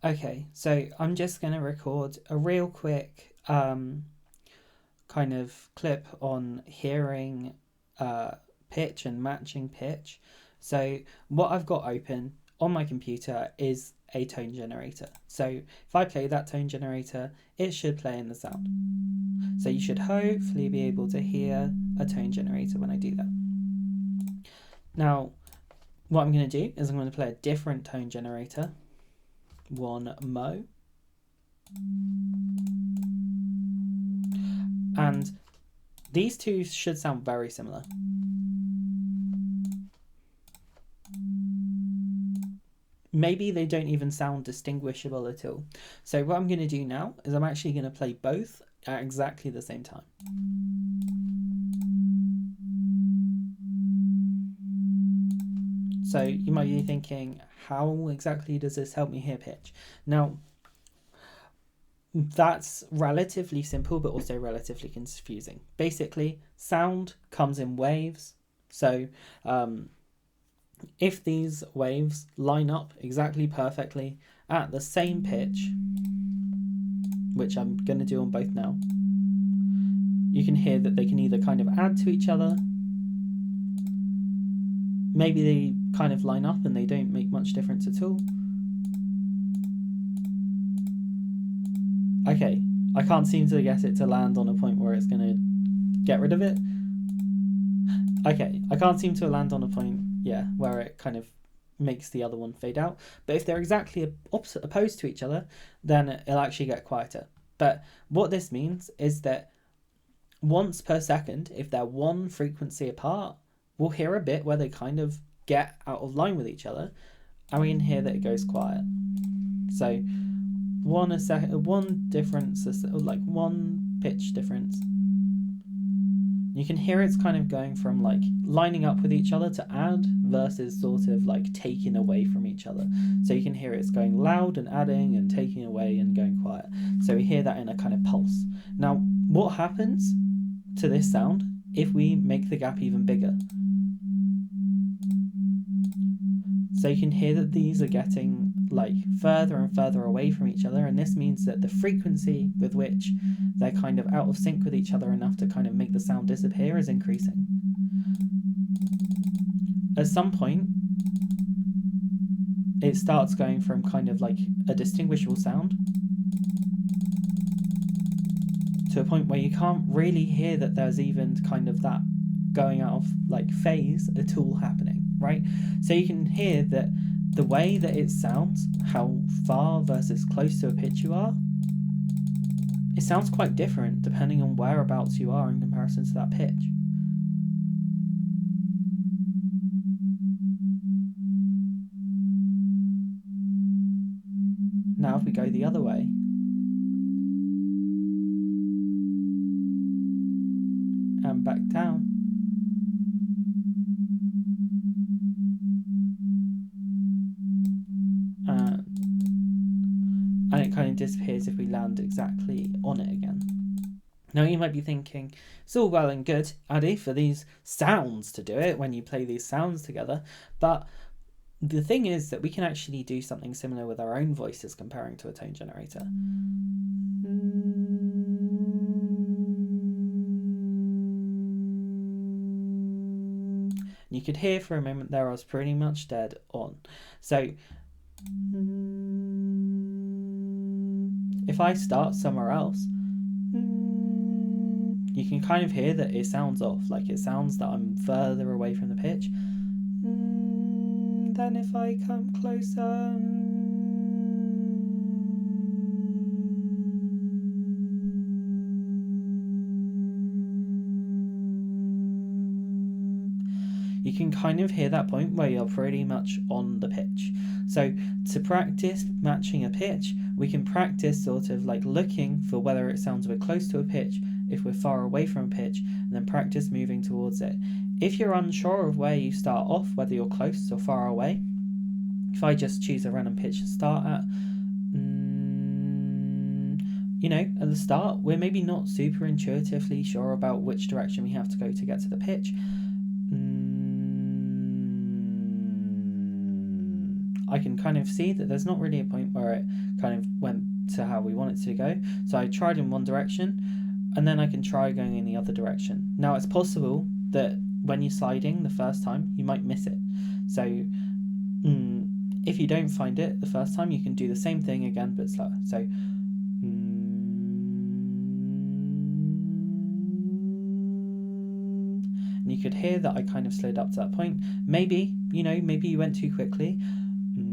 Okay, so I'm just going to record a real quick kind of clip on hearing pitch and matching pitch. So what I've got open on my computer is a tone generator. So if I play that tone generator, it should play in the sound. So you should hopefully be able to hear a tone generator when I do that. Now, what I'm going to do is I'm going to play a different tone generator, one Mo. And these two should sound very similar. Maybe they don't even sound distinguishable at all. So what I'm going to do now is I'm actually going to play both at exactly the same time. So you might be thinking, how exactly does this help me hear pitch? Now, that's relatively simple, but also relatively confusing. Basically, sound comes in waves. So if these waves line up exactly perfectly at the same pitch, which I'm going to do on both now, you can hear that they can either kind of add to each other, maybe they kind of line up and they don't make much difference at all. Okay, I can't seem to get it to land on a point where it's going to get rid of it. Okay, I can't seem to land on a point, where it kind of makes the other one fade out. But if they're exactly opposed to each other, then it'll actually get quieter. But what this means is that once per second, if they're one frequency apart, we'll hear a bit where they kind of get out of line with each other, and we can hear that it goes quiet. So one difference, like one pitch difference. You can hear it's kind of going from like lining up with each other to add versus sort of like taking away from each other. So you can hear it's going loud and adding and taking away and going quiet. So we hear that in a kind of pulse. Now, what happens to this sound if we make the gap even bigger? So you can hear that these are getting like further and further away from each other, and this means that the frequency with which they're kind of out of sync with each other enough to kind of make the sound disappear is increasing. At some point, it starts going from kind of like a distinguishable sound to a point where you can't really hear that there's even kind of that going out of like phase at all happening, right? So you can hear that the way that it sounds, how far versus close to a pitch you are, it sounds quite different depending on whereabouts you are in comparison to that pitch. Now if we go the other way, and back down, and it kind of disappears if we land exactly on it again. Now you might be thinking, it's all well and good, Addy, for these sounds to do it when you play these sounds together, but the thing is that we can actually do something similar with our own voices comparing to a tone generator. You could hear for a moment there I was pretty much dead on. So if I start somewhere else, you can kind of hear that it sounds off, like it sounds that I'm further away from the pitch. Then if I come closer, you can kind of hear that point where you're pretty much on the pitch. So to practice matching a pitch, we can practice sort of like looking for whether it sounds a bit close to a pitch, if we're far away from a pitch, and then practice moving towards it. If you're unsure of where you start off, whether you're close or far away, if I just choose a random pitch to start at, at the start, we're maybe not super intuitively sure about which direction we have to go to get to the pitch. I can kind of see that there's not really a point where it kind of went to how we want it to go. So I tried in one direction, and then I can try going in the other direction. Now it's possible that when you're sliding the first time, you might miss it. So if you don't find it the first time, you can do the same thing again but slower. So and you could hear that I kind of slowed up to that point. Maybe, maybe you went too quickly. And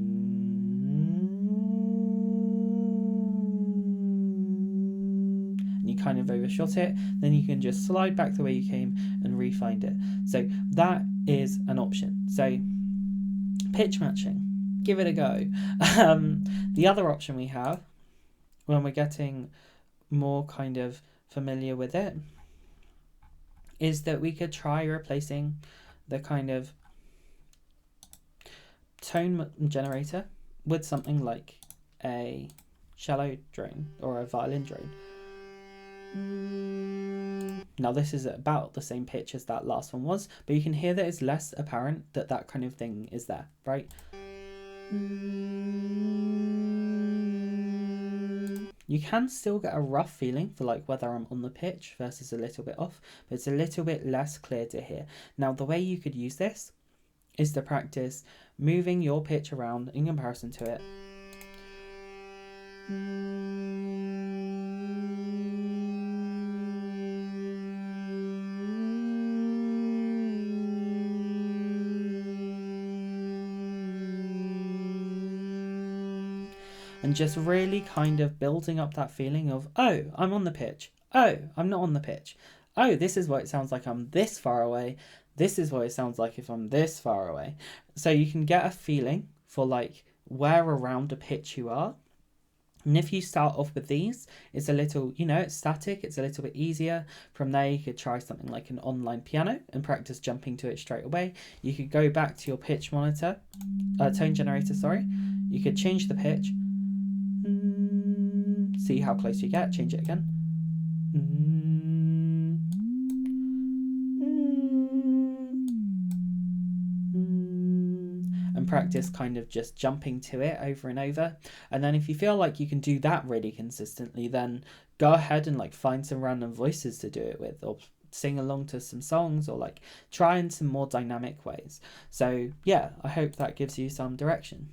you kind of overshot it. Then you can just slide back the way you came and re-find it. So that is an option. So pitch matching, give it a go. The other option we have, when we're getting more kind of familiar with it, is that we could try replacing the kind of tone generator with something like a cello drone or a violin drone. Now this is about the same pitch as that last one was, but you can hear that it's less apparent that that kind of thing is there, right? You can still get a rough feeling for like whether I'm on the pitch versus a little bit off, but it's a little bit less clear to hear. Now the way you could use this is to practice moving your pitch around in comparison to it. And just really kind of building up that feeling of, oh, I'm on the pitch. Oh, I'm not on the pitch. Oh, this is what it sounds like I'm this far away. This is what it sounds like if I'm this far away. So you can get a feeling for like where around a pitch you are. And if you start off with these, it's a little, it's static, it's a little bit easier. From there, you could try something like an online piano and practice jumping to it straight away. You could go back to your pitch monitor, tone generator, sorry. You could change the pitch. See how close you get, change it again. And practice kind of just jumping to it over and over. And then if you feel like you can do that really consistently, then go ahead and like find some random voices to do it with, or sing along to some songs, or like try in some more dynamic ways. So yeah, I hope that gives you some direction.